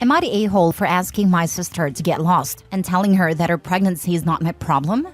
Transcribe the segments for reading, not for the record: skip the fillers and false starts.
Am I the a-hole for asking my sister to get lost and telling her that her pregnancy is not my problem?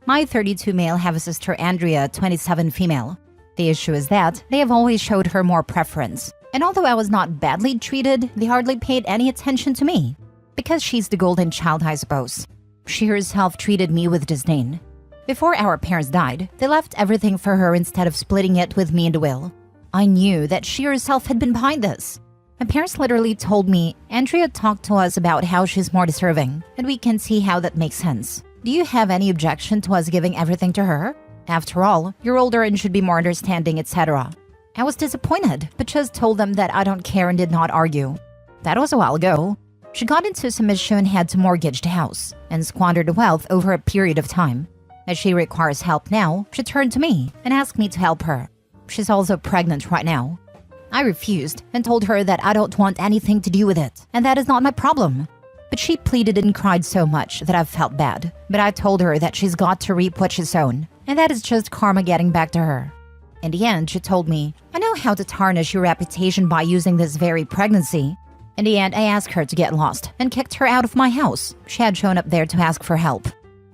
My 32 male have a sister Andrea, 27 female. The issue is that they have always showed her more preference. And although I was not badly treated, they hardly paid any attention to me. Because she's the golden child, I suppose. She herself treated me with disdain. Before our parents died, they left everything for her instead of splitting it with me and Will. I knew that she herself had been behind this. My parents literally told me, Andrea talked to us about how she's more deserving, and we can see how that makes sense. Do you have any objection to us giving everything to her? After all, you're older and should be more understanding, etc. I was disappointed, but just told them that I don't care and did not argue. That was a while ago. She got into some issue and had to mortgage the house, and squandered the wealth over a period of time. As she requires help now, she turned to me and asked me to help her. She's also pregnant right now. I refused and told her that I don't want anything to do with it, and that is not my problem. But she pleaded and cried so much that I felt bad. But I told her that she's got to reap what she's sown, and that is just karma getting back to her. In the end, she told me, I know how to tarnish your reputation by using this very pregnancy. In the end, I asked her to get lost and kicked her out of my house. She had shown up there to ask for help.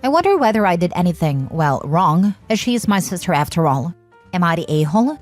I wonder whether I did anything, well, wrong, as she is my sister after all. Am I the a-hole?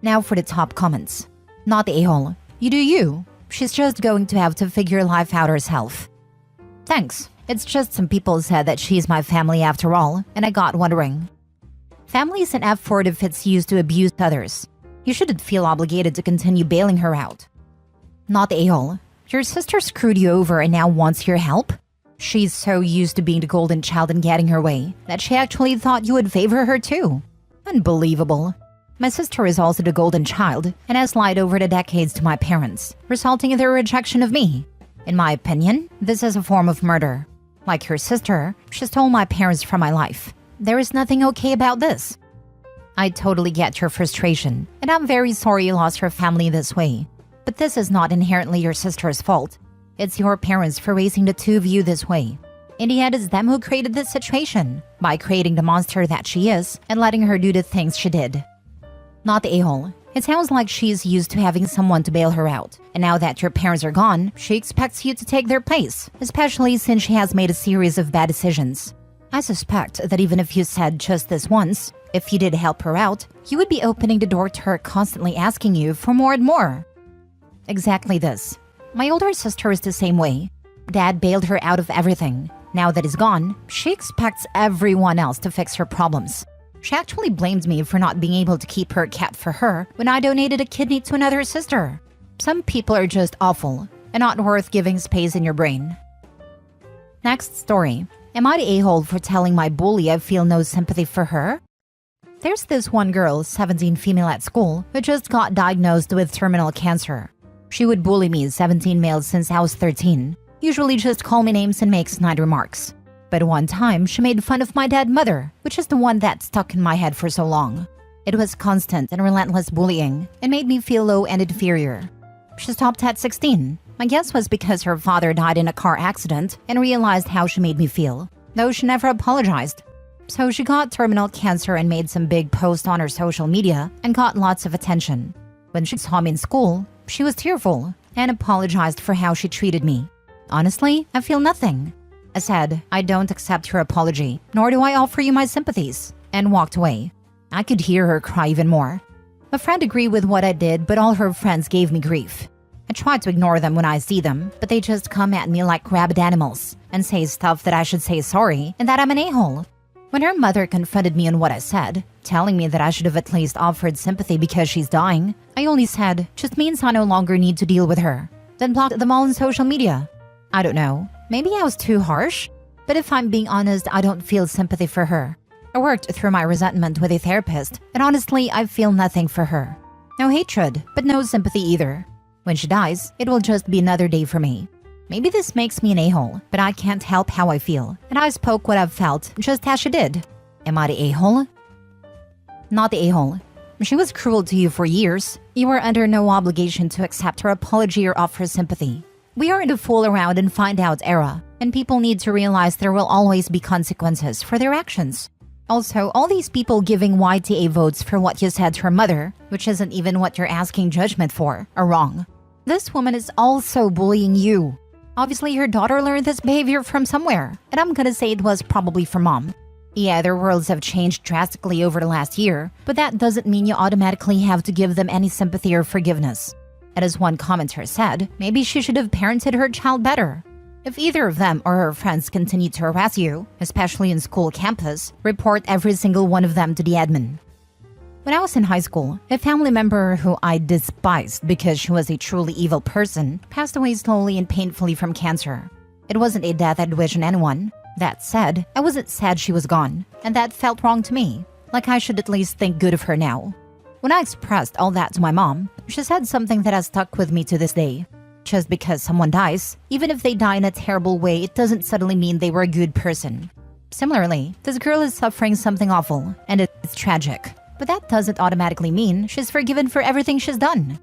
Now for the top comments. Not the a-hole. You do you. She's just going to have to figure life out herself. Thanks. It's just some people said that she's my family after all, and I got wondering. Family is an F word if it's used to abuse others. You shouldn't feel obligated to continue bailing her out. Not the a-hole. Your sister screwed you over and now wants your help? She's so used to being the golden child and getting her way that she actually thought you would favor her too. Unbelievable. My sister is also the golden child and has lied over the decades to my parents, resulting in their rejection of me. In my opinion, this is a form of murder. Like her sister, she stole my parents from my life. There is nothing okay about this. I totally get your frustration, and I'm very sorry you lost your family this way. But this is not inherently your sister's fault. It's your parents for raising the two of you this way. In the end, it's them who created this situation, by creating the monster that she is and letting her do the things she did. Not the a-hole. It sounds like she's used to having someone to bail her out, and now that your parents are gone, she expects you to take their place, especially since she has made a series of bad decisions. I suspect that even if you said just this once, if you did help her out, you would be opening the door to her constantly asking you for more and more. Exactly this. My older sister is the same way. Dad bailed her out of everything. Now that he's gone, she expects everyone else to fix her problems. She actually blamed me for not being able to keep her cat for her when I donated a kidney to another sister. Some people are just awful and not worth giving space in your brain. Next story. Am I the a-hole for telling my bully I feel no sympathy for her? There's this one girl, 17 female at school, who just got diagnosed with terminal cancer. She would bully me, 17 males, since I was 13. Usually just call me names and make snide remarks. But one time, she made fun of my dead mother, which is the one that stuck in my head for so long. It was constant and relentless bullying, and made me feel low and inferior. She stopped at 16. My guess was because her father died in a car accident and realized how she made me feel, though she never apologized. So she got terminal cancer and made some big posts on her social media and got lots of attention. When she saw me in school, she was tearful and apologized for how she treated me. Honestly, I feel nothing. I said, I don't accept your apology, nor do I offer you my sympathies, and walked away. I could hear her cry even more. A friend agreed with what I did, but all her friends gave me grief. I try to ignore them when I see them, but they just come at me like rabid animals and say stuff that I should say sorry and that I'm an a-hole. When her mother confronted me on what I said, telling me that I should have at least offered sympathy because she's dying, I only said, just means I no longer need to deal with her. Then blocked them all on social media. I don't know. Maybe I was too harsh? But if I'm being honest, I don't feel sympathy for her. I worked through my resentment with a therapist, and honestly, I feel nothing for her. No hatred, but no sympathy either. When she dies, it will just be another day for me. Maybe this makes me an a-hole, but I can't help how I feel, and I spoke what I've felt, just as she did. Am I the a-hole? Not the a-hole. She was cruel to you for years. You are under no obligation to accept her apology or offer sympathy. We are in the fool around and find out era, and people need to realize there will always be consequences for their actions. Also, all these people giving YTA votes for what you said to her mother, which isn't even what you're asking judgment for, are wrong. This woman is also bullying you. Obviously, your daughter learned this behavior from somewhere, and I'm gonna say it was probably from mom. Yeah, their worlds have changed drastically over the last year, but that doesn't mean you automatically have to give them any sympathy or forgiveness. And as one commenter said, maybe she should have parented her child better. If either of them or her friends continue to harass you, especially in school campus, report every single one of them to the admin. When I was in high school, a family member who I despised because she was a truly evil person passed away slowly and painfully from cancer. It wasn't a death I'd wish on anyone. That said, I wasn't sad she was gone, and that felt wrong to me, like I should at least think good of her now. When I expressed all that to my mom, she said something that has stuck with me to this day. Just because someone dies, even if they die in a terrible way, it doesn't suddenly mean they were a good person. Similarly, this girl is suffering something awful, and it's tragic. But that doesn't automatically mean she's forgiven for everything she's done.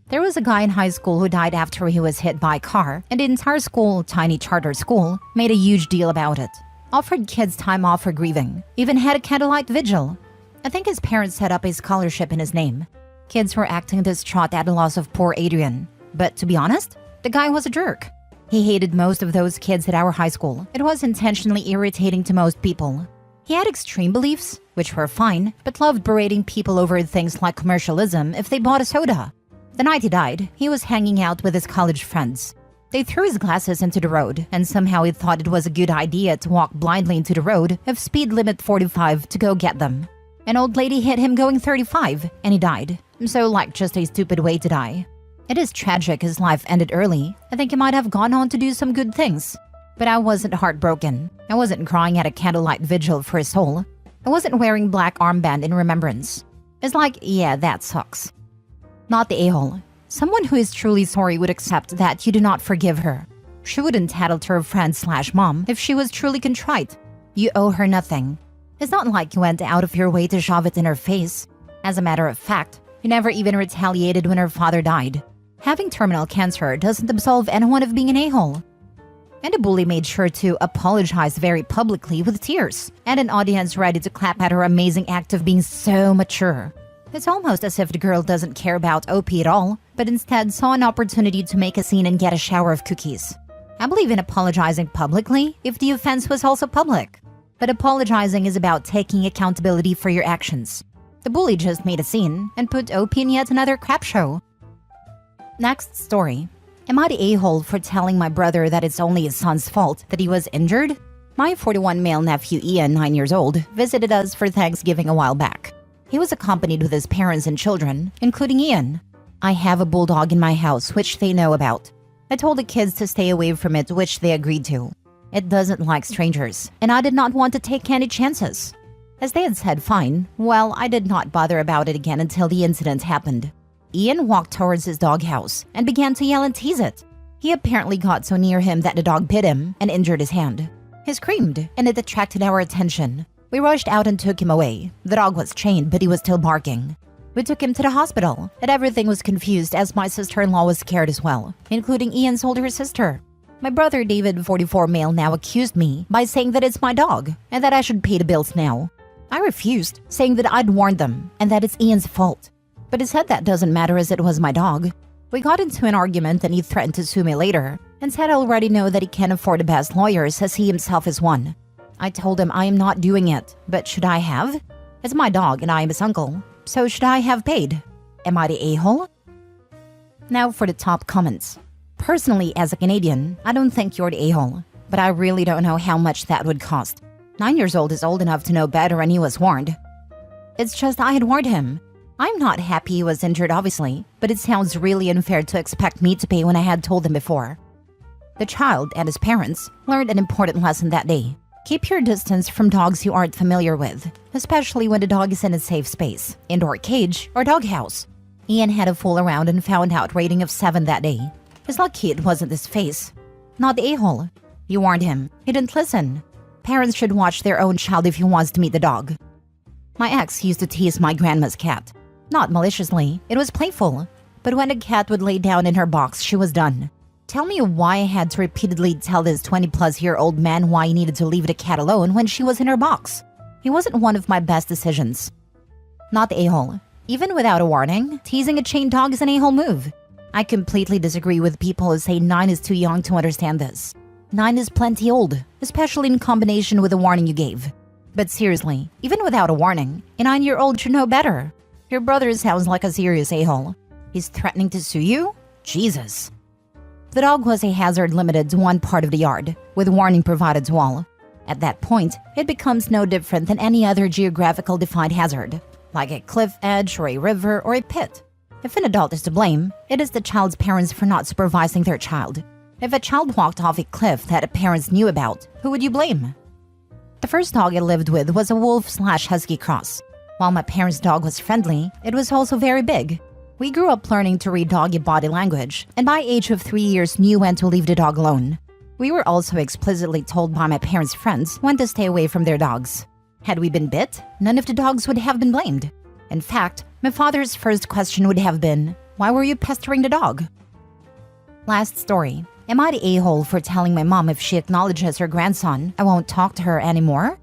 There was a guy in high school who died after he was hit by a car, and the entire school, tiny charter school, made a huge deal about it. Offered kids time off for grieving, even had a candlelight vigil. I think his parents set up a scholarship in his name. Kids were acting distraught at the loss of poor Adrian. But to be honest, the guy was a jerk. He hated most of those kids at our high school. It was intentionally irritating to most people. He had extreme beliefs, which were fine, but loved berating people over things like commercialism if they bought a soda. The night he died, he was hanging out with his college friends. They threw his glasses into the road, and somehow he thought it was a good idea to walk blindly into the road if speed limit 45 to go get them. An old lady hit him going 35, and he died. So like just a stupid way to die. It is tragic his life ended early. I think he might have gone on to do some good things. But I wasn't heartbroken. I wasn't crying at a candlelight vigil for his soul. I wasn't wearing black armband in remembrance. It's like, yeah, that sucks. Not the a-hole. Someone who is truly sorry would accept that you do not forgive her. She wouldn't tattle to her friend/mom if she was truly contrite. You owe her nothing. It's not like you went out of your way to shove it in her face. As a matter of fact, you never even retaliated when her father died. Having terminal cancer doesn't absolve anyone of being an a-hole. And the bully made sure to apologize very publicly with tears, and an audience ready to clap at her amazing act of being so mature. It's almost as if the girl doesn't care about OP at all, but instead saw an opportunity to make a scene and get a shower of cookies. I believe in apologizing publicly if the offense was also public. But apologizing is about taking accountability for your actions. The bully just made a scene and put OP in yet another crap show. Next story. Am I the a-hole for telling my brother that it's only his son's fault that he was injured? My 41 male nephew Ian, 9 years old, visited us for Thanksgiving a while back. He was accompanied with his parents and children, including Ian. I have a bulldog in my house, which they know about. I told the kids to stay away from it, which they agreed to. It doesn't like strangers, and I did not want to take any chances. As they had said fine, well, I did not bother about it again until the incident happened. Ian walked towards his doghouse and began to yell and tease it. He apparently got so near him that the dog bit him and injured his hand. He screamed, and it attracted our attention. We rushed out and took him away. The dog was chained, but he was still barking. We took him to the hospital, and everything was confused as my sister-in-law was scared as well, including Ian's older sister. My brother David, 44 male, now accused me by saying that it's my dog and that I should pay the bills now. I refused, saying that I'd warned them and that it's Ian's fault. But he said that doesn't matter as it was my dog. We got into an argument and he threatened to sue me later and said I already know that he can't afford the best lawyers as he himself is one. I told him I am not doing it, but should I have? It's my dog and I am his uncle, so should I have paid? Am I the a-hole? Now for the top comments. Personally, as a Canadian, I don't think you're the a-hole, but I really don't know how much that would cost. 9 years old is old enough to know better and he was warned. It's just I had warned him. I'm not happy he was injured, obviously, but it sounds really unfair to expect me to pay when I had told him before. The child and his parents learned an important lesson that day. Keep your distance from dogs you aren't familiar with, especially when the dog is in a safe space, indoor cage, or doghouse. Ian had a fool around and found out rating of 7 that day. He's lucky it wasn't his face. Not the a-hole. You warned him. He didn't listen. Parents should watch their own child if he wants to meet the dog. My ex used to tease my grandma's cat. Not maliciously, it was playful. But when the cat would lay down in her box, she was done. Tell me why I had to repeatedly tell this 20-plus-year-old man why he needed to leave the cat alone when she was in her box. He wasn't one of my best decisions. Not the a-hole. Even without a warning, teasing a chained dog is an a-hole move. I completely disagree with people who say 9 is too young to understand this. 9 is plenty old, especially in combination with the warning you gave. But seriously, even without a warning, a 9-year-old should know better. Your brother sounds like a serious a-hole. He's threatening to sue you? Jesus. The dog was a hazard limited to one part of the yard, with warning provided to all. At that point, it becomes no different than any other geographical defined hazard, like a cliff edge or a river or a pit. If an adult is to blame, it is the child's parents for not supervising their child. If a child walked off a cliff that the parents knew about, who would you blame? The first dog I lived with was a wolf/husky cross. While my parents' dog was friendly, it was also very big. We grew up learning to read doggy body language, and by age of 3 years knew when to leave the dog alone. We were also explicitly told by my parents' friends when to stay away from their dogs. Had we been bit, none of the dogs would have been blamed. In fact, my father's first question would have been, "Why were you pestering the dog?" Last story. Am I the a-hole for telling my mom if she acknowledges her grandson, I won't talk to her anymore?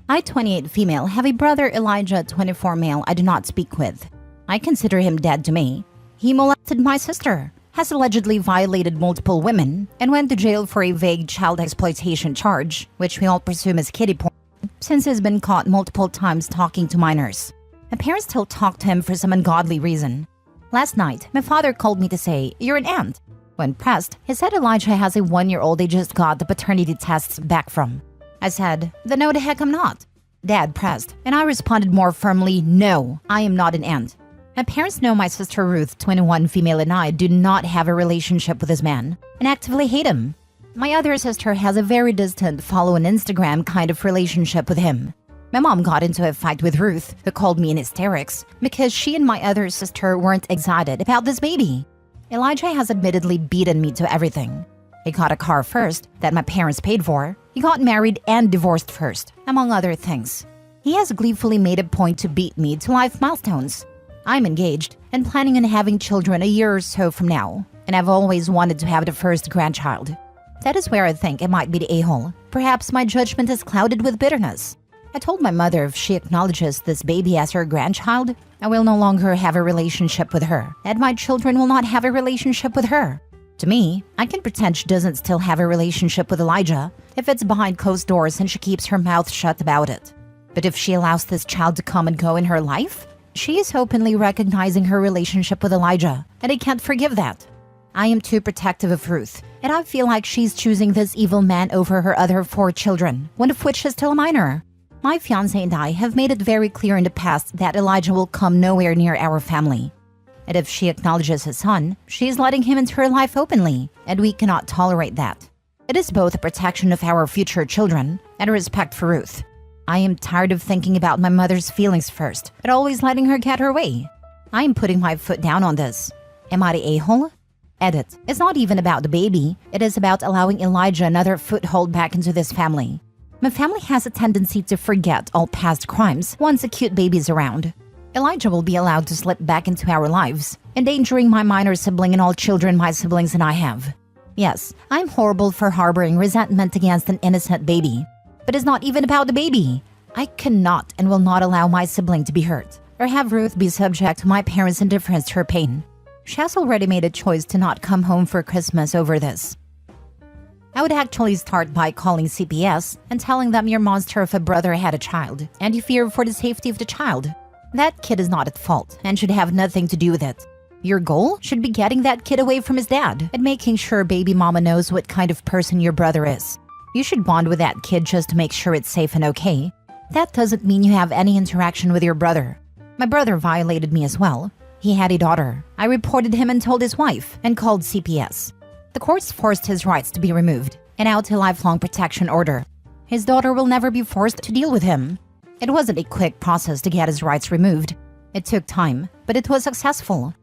I, 28 female, have a brother Elijah, 24 male, I do not speak with. I consider him dead to me. He molested my sister, has allegedly violated multiple women, and went to jail for a vague child exploitation charge, which we all presume is kiddie porn, since he's been caught multiple times talking to minors. My parents still talk to him for some ungodly reason. Last night, my father called me to say, "You're an aunt." When pressed, he said Elijah has a 1-year-old they just got the paternity tests back from. I said, "Then no the heck I'm not." Dad pressed, and I responded more firmly, "No, I am not an aunt." My parents know my sister Ruth, 21 female, and I do not have a relationship with this man, and actively hate him. My other sister has a very distant follow on Instagram kind of relationship with him. My mom got into a fight with Ruth, who called me in hysterics, because she and my other sister weren't excited about this baby. Elijah has admittedly beaten me to everything. He got a car first, that my parents paid for. He got married and divorced first, among other things. He has gleefully made a point to beat me to life milestones. I'm engaged and planning on having children a year or so from now, and I've always wanted to have the first grandchild. That is where I think I might be the a-hole. Perhaps my judgment is clouded with bitterness. I told my mother if she acknowledges this baby as her grandchild, I will no longer have a relationship with her, and my children will not have a relationship with her. To me, I can pretend she doesn't still have a relationship with Elijah if it's behind closed doors and she keeps her mouth shut about it. But if she allows this child to come and go in her life, she is openly recognizing her relationship with Elijah, and I can't forgive that. I am too protective of Ruth, and I feel like she's choosing this evil man over her other 4 children, one of which is still a minor. My fiancé and I have made it very clear in the past that Elijah will come nowhere near our family. And if she acknowledges his son, she is letting him into her life openly, and we cannot tolerate that. It is both a protection of our future children and a respect for Ruth. I am tired of thinking about my mother's feelings first, and always letting her get her way. I am putting my foot down on this. Am I the a-hole? Edit. It's not even about the baby. It is about allowing Elijah another foothold back into this family. My family has a tendency to forget all past crimes once a cute baby is around. Elijah will be allowed to slip back into our lives, endangering my minor sibling and all children my siblings and I have. Yes, I'm horrible for harboring resentment against an innocent baby. But it's not even about the baby. I cannot and will not allow my sibling to be hurt, or have Ruth be subject to my parents' indifference to her pain. She has already made a choice to not come home for Christmas over this. I would actually start by calling CPS and telling them your monster of a brother had a child, and you fear for the safety of the child. That kid is not at fault and should have nothing to do with it. Your goal should be getting that kid away from his dad and making sure baby mama knows what kind of person your brother is. You should bond with that kid just to make sure it's safe and okay. That doesn't mean you have any interaction with your brother. My brother violated me as well. He had a daughter. I reported him and told his wife and called CPS. The courts forced his rights to be removed and out a lifelong protection order. His daughter will never be forced to deal with him. It wasn't a quick process to get his rights removed. It took time, but it was successful.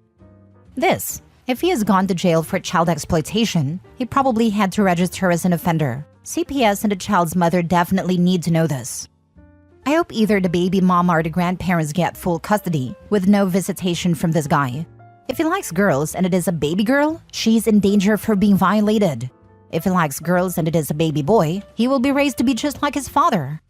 If he has gone to jail for child exploitation, he probably had to register as an offender. CPS and the child's mother definitely need to know this. I hope either the baby mama or the grandparents get full custody, with no visitation from this guy. If he likes girls and it is a baby girl, she's in danger for being violated. If he likes girls and it is a baby boy, he will be raised to be just like his father.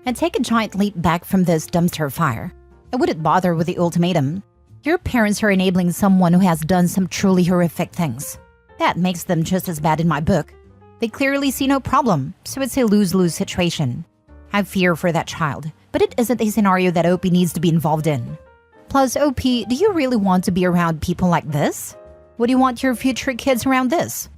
And take a giant leap back from this dumpster fire. I wouldn't bother with the ultimatum. Your parents are enabling someone who has done some truly horrific things. That makes them just as bad in my book. They clearly see no problem, so it's a lose-lose situation. I fear for that child, but it isn't a scenario that OP needs to be involved in. Plus, OP, do you really want to be around people like this? Would you want your future kids around this?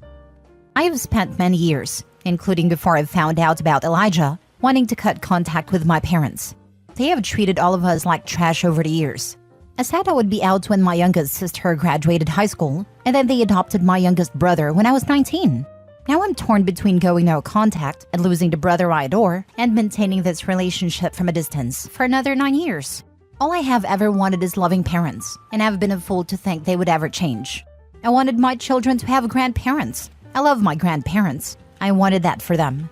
I have spent many years, including before I found out about Elijah, wanting to cut contact with my parents. They have treated all of us like trash over the years. I said I would be out when my youngest sister graduated high school, and then they adopted my youngest brother when I was 19. Now I'm torn between going no contact and losing the brother I adore and maintaining this relationship from a distance for another 9 years. All I have ever wanted is loving parents, and I've been a fool to think they would ever change. I wanted my children to have grandparents. I love my grandparents. I wanted that for them.